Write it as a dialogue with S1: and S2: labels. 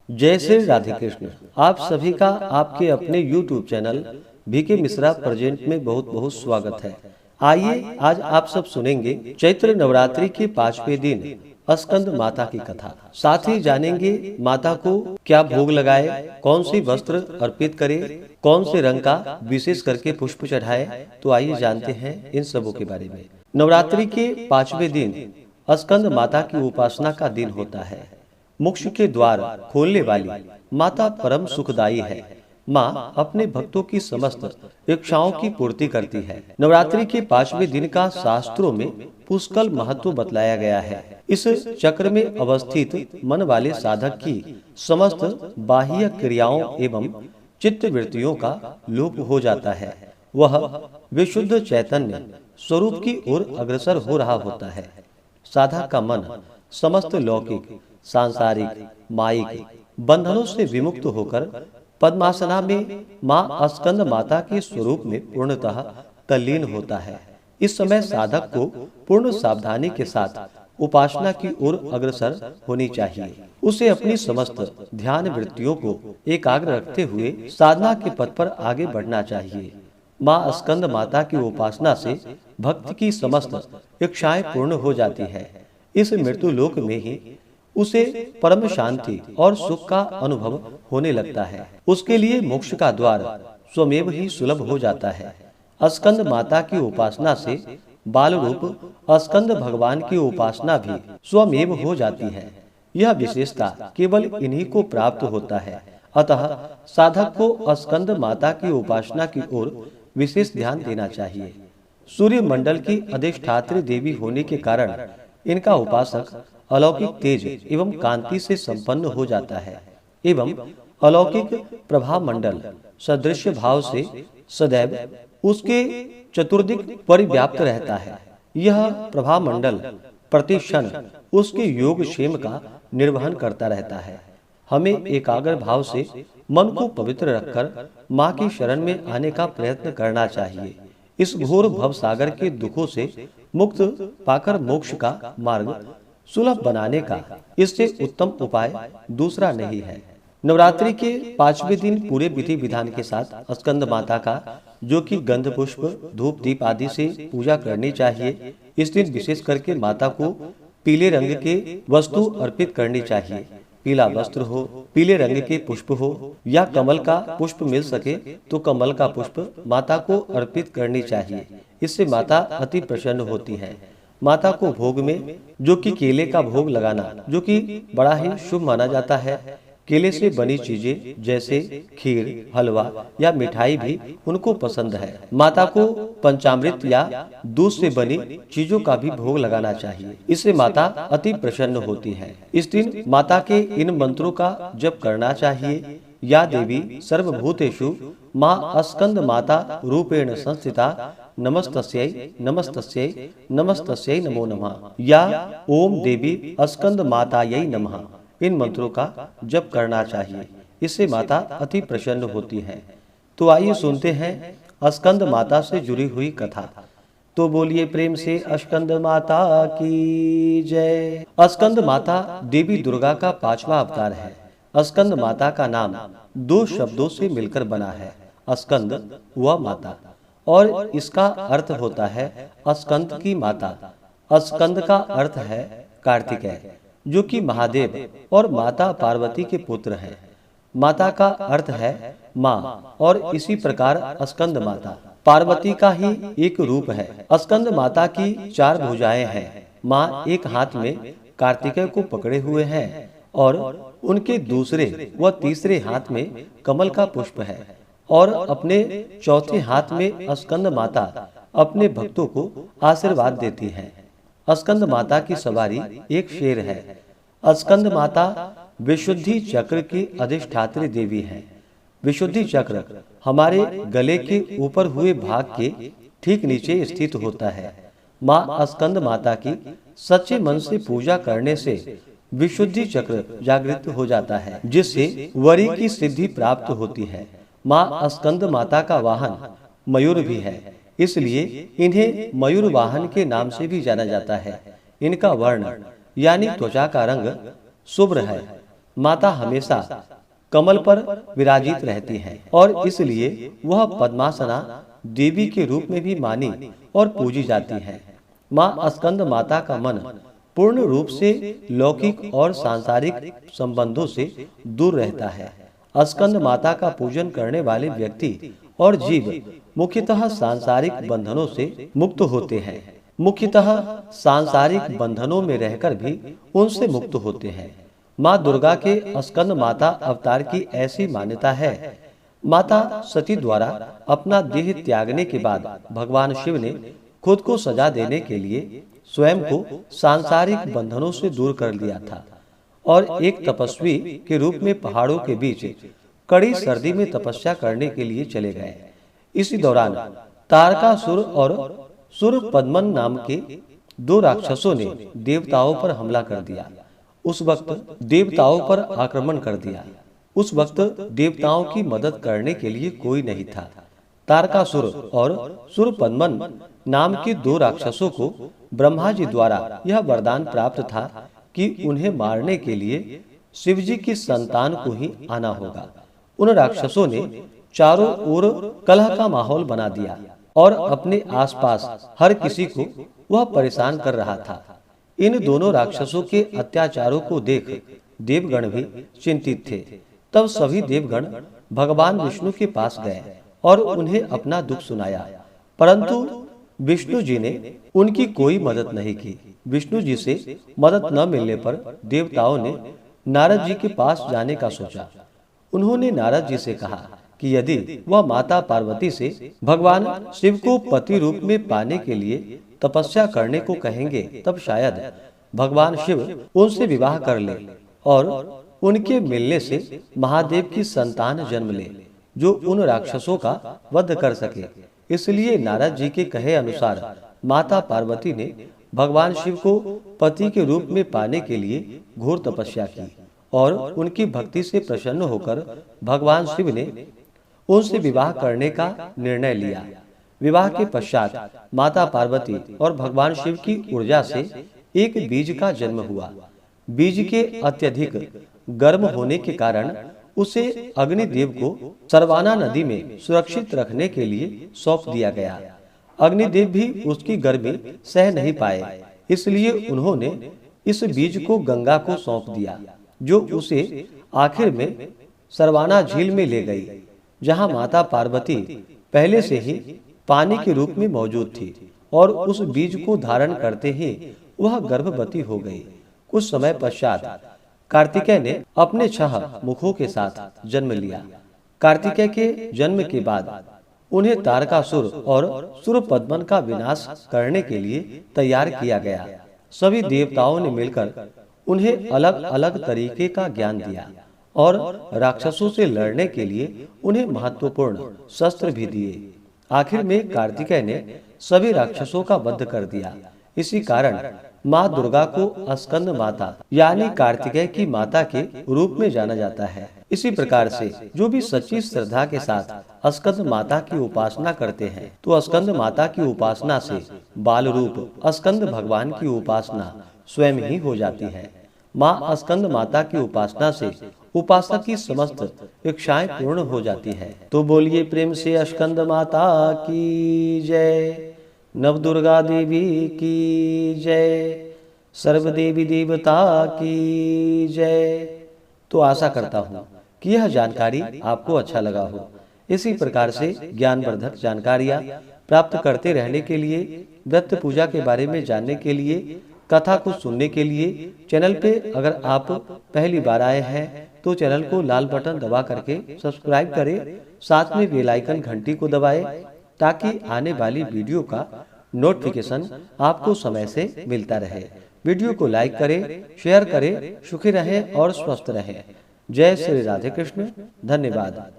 S1: जय श्री राधे कृष्ण। आप सभी का आपके अपने YouTube channel B K Mishra present में बहुत बहुत स्वागत है। आइए आज आप सब सुनेंगे चैत्र नवरात्रि के 5वें दिन स्कंद माता की कथा। साथ ही जानेंगे माता को क्या भोग लगाए, कौन सी वस्त्र अर्पित करे, कौन से रंग का विशेष करके पुष्प चढ़ाए। तो आइए जानते हैं इन सबों के बारे में। नवरात्रि के 5वें दिन स्कंद माता की उपासना का दिन होता है। मोक्ष के द्वार खोलने वाली माता परम सुखदायी है। माँ अपने भक्तों की समस्त इच्छाओं की पूर्ति करती है। नवरात्रि के 5वें दिन का शास्त्रों में पुष्कल महत्व बतलाया गया है। इस चक्र में अवस्थित मन वाले साधक की समस्त बाह्य क्रियाओं एवं चित्त वृत्तियों का लोप हो जाता है। वह विशुद्ध चैतन्य स्वरूप की ओर अग्रसर हो रहा होता है। साधक का मन समस्त लौकिक, सांसारिक, मायिक बंधनों से विमुक्त होकर पद्मासना में मां स्कंद माता के स्वरूप में पूर्णतः तल्लीन होता है। इस समय साधक को पूर्ण सावधानी के साथ उपासना की ओर अग्रसर होनी चाहिए। उसे अपनी समस्त ध्यान वृत्तियों को एकाग्र रखते हुए साधना के पथ पर आगे बढ़ना चाहिए। मां स्कंद माता की उपासना से भक्त की समस्त इच्छाएं पूर्ण हो जाती है। इस मृत्यु लोक में ही उसे परम शांति और सुख का अनुभव होने लगता है। उसके लिए मोक्ष का द्वार स्वयं ही सुलभ हो जाता है। स्कंद माता की उपासना से बाल रूप स्कंद भगवान की उपासना भी स्वयं हो जाती है। यह विशेषता केवल इन्हीं को प्राप्त होता है। अतः साधक को स्कंद माता की उपासना की ओर विशेष ध्यान देना चाहिए। सूर्य मंडल की अधिष्ठात्री देवी होने के कारण इनका उपासक अलौकिक तेज एवं कांति से संपन्न हो जाता है एवं अलौकिक प्रभा मंडल सदृश भाव से सदैव उसके चतुर्दिक परिव्याप्त रहता है। यह प्रभा मंडल प्रति क्षण उसके योग क्षेम का निर्वहन करता रहता है। हमें एकाग्र भाव से मन को पवित्र रखकर माँ की शरण में आने का प्रयत्न करना चाहिए। इस घोर भव सागर के दुखों से मुक्त पाकर मोक्ष का मार्ग सुलभ बनाने का इससे उत्तम उपाय दूसरा नहीं है। नवरात्रि के 5वें दिन पूरे विधि विधान के साथ स्कंद माता का, जो कि गंध पुष्प धूप दीप आदि से पूजा करनी चाहिए। इस दिन विशेष करके माता को पीले रंग के वस्तु अर्पित करनी चाहिए। पीला वस्त्र हो, पीले रंग के पुष्प हो या कमल का पुष्प मिल सके तो कमल का पुष्प माता को अर्पित करनी चाहिए। इससे माता अति प्रसन्न होती है। माता को भोग में जो कि केले का भोग लगाना, जो कि बड़ा ही शुभ माना जाता है। केले से बनी चीजें जैसे खीर, हलवा या मिठाई भी उनको पसंद है। माता को पंचामृत या दूध से बनी चीजों का भी भोग लगाना चाहिए। इससे माता अति प्रसन्न होती है। इस दिन माता के इन मंत्रों का जप करना चाहिए। या देवी सर्वभूतेषु मां स्कंद माता रूपेण संस्थिता नमस्तस्यै नमस्तस्यै नमस्तस्यै नमो नमः या ओम देवी स्कंद मातायै नमः। इन मंत्रों का जप करना चाहिए। इससे माता अति प्रसन्न होती है। तो आइए सुनते हैं स्कंद माता से जुड़ी हुई कथा। तो बोलिए प्रेम से स्कंद माता की जय। स्कंद माता देवी दुर्गा का 5वां अवतार है। स्कंद माता का नाम 2 शब्दों से मिलकर बना है, स्कंद व माता, और इसका अर्थ होता है स्कंद की माता। स्कंद का अर्थ है कार्तिकेय, जो कि महादेव और माता पार्वती के पुत्र हैं। माता का अर्थ है माँ, और इसी प्रकार स्कंद माता पार्वती का ही एक रूप है। स्कंद माता की 4 भुजाएं हैं। माँ एक हाथ में कार्तिकेय को पकड़े हुए हैं और उनके दूसरे व तीसरे हाथ में कमल का पुष्प है, और अपने चौथे हाथ में स्कंद माता अपने भक्तों को आशीर्वाद देती हैं। स्कंद माता की सवारी एक शेर है। स्कंद माता विशुद्धि चक्र की अधिष्ठात्री देवी है। विशुद्धि चक्र हमारे गले के ऊपर हुए भाग के ठीक नीचे स्थित होता है। माँ स्कंद माता की सच्चे मन से पूजा करने से विशुद्धि चक्र जागृत हो जाता है, जिससे वरी की सिद्धि प्राप्त होती है। माँ स्कंद माता का वाहन मयूर भी है, इसलिए इन्हें मयूर वाहन के नाम से भी जाना जाता है। इनका वर्ण यानी त्वचा का रंग शुभ्र है। माता हमेशा कमल पर विराजित रहती हैं और इसलिए वह पद्मासना देवी के रूप में भी मानी और पूजी जाती हैं। माँ स्कंद माता का मन पूर्ण रूप से लौकिक और सांसारिक संबंधों से दूर रहता है। स्कंद माता का पूजन करने वाले व्यक्ति और जीव मुख्यतः सांसारिक बंधनों से मुक्त होते हैं। मुख्यतः सांसारिक बंधनों में रहकर भी उनसे मुक्त होते हैं। माँ दुर्गा के स्कंद माता अवतार की ऐसी मान्यता है। माता सती द्वारा अपना देह त्यागने के बाद भगवान शिव ने खुद को सजा देने के लिए स्वयं को सांसारिक बंधनों से दूर कर लिया था और एक तपस्वी के रूप में पहाड़ों के बीच कड़ी सर्दी में तपस्या करने के लिए चले गए। इसी दौरान तारकासुर और सुरपद्मन नाम के दो राक्षसों ने देवताओं पर हमला कर दिया। उस वक्त देवताओं पर आक्रमण कर दिया। उस वक्त देवताओं की मदद करने के लिए कोई नहीं था। तारकासुर और सुरपद्मन नाम के दो राक्षसों को ब्रह्मा जी द्वारा यह वरदान प्राप्त था कि उन्हें मारने के लिए शिवजी की संतान को ही आना होगा। उन राक्षसों ने चारों ओर कलह का माहौल बना दिया और अपने आसपास हर किसी को वह परेशान कर रहा था। इन दोनों राक्षसों के अत्याचारों को देख देवगण भी चिंतित थे। तब सभी देवगण भगवान विष्णु के पास गए और उन्हें अपना दुख सुनाया, परंतु विष्णु जी ने उनकी कोई मदद नहीं की। विष्णु जी से मदद न मिलने पर देवताओं ने नारद जी के पास जाने का सोचा। उन्होंने नारद जी से कहा कि यदि वह माता पार्वती से भगवान शिव को पति रूप में पाने के लिए तपस्या करने को कहेंगे, तब शायद भगवान शिव उनसे विवाह कर ले और उनके मिलने से महादेव की संतान जन्म ले, जो उन राक्षसों का वध कर सके। इसलिए नारद जी के कहे अनुसार माता पार्वती ने भगवान शिव को पति के रूप में पाने के लिए घोर तपस्या की और उनकी भक्ति से प्रसन्न होकर भगवान शिव ने उनसे विवाह करने का निर्णय लिया। विवाह के पश्चात माता पार्वती और भगवान शिव की ऊर्जा से एक बीज का जन्म हुआ। बीज के अत्यधिक गर्म होने के कारण उसे अग्निदेव को सरवाना नदी में सुरक्षित रखने के लिए सौंप दिया गया। अग्निदेव भी उसकी गर्मी सह नहीं पाए, इसलिए उन्होंने इस बीज को गंगा को सौंप दिया, जो उसे आखिर में सरवाना झील में ले गई, जहां माता पार्वती पहले से ही पानी के रूप में मौजूद थी और उस बीज को धारण करते ही वह गर्भवती हो गई। कुछ समय पश्चात कार्तिकेय ने अपने 6 मुखों के साथ जन्म लिया। कार्तिकेय के जन्म के बाद उन्हें तारकासुर और सुरपद्मन का विनाश करने के लिए तैयार किया गया। सभी देवताओं ने मिलकर उन्हें अलग अलग तरीके का ज्ञान दिया और राक्षसों से लड़ने के लिए उन्हें महत्वपूर्ण शस्त्र भी दिए। आखिर में कार्तिकेय ने सभी राक्षसों का वध कर दिया। इसी कारण माँ दुर्गा को स्कंद माता यानी कार्तिकेय की माता के रूप में जाना जाता है। इसी प्रकार से जो भी सच्ची श्रद्धा के साथ स्कंद माता की उपासना करते हैं, तो स्कंद माता की उपासना से बाल रूप स्कंद भगवान की उपासना स्वयं ही हो जाती है। माँ स्कंद माता की उपासना से उपासक की समस्त इच्छाएं पूर्ण हो जाती है। तो बोलिए प्रेम से स्कंद माता की जय, नव दुर्गा देवी की जय, सर्व देवी देवता की जय। तो आशा करता हूँ कि यह जानकारी आपको अच्छा लगा हो। इसी प्रकार से ज्ञानवर्धक जानकारियाँ प्राप्त करते रहने के लिए, व्रत पूजा के बारे में जानने के लिए, कथा को सुनने के लिए चैनल पे अगर आप पहली बार आए हैं तो चैनल को लाल बटन दबा करके सब्सक्राइब करें, साथ में बेल आइकन घंटी को दबाएं, ताकि आने वाली वीडियो का नोटिफिकेशन आपको समय से मिलता रहे। वीडियो को लाइक करें, शेयर करें, सुखी रहें और स्वस्थ रहें। जय श्री राधे कृष्ण। धन्यवाद।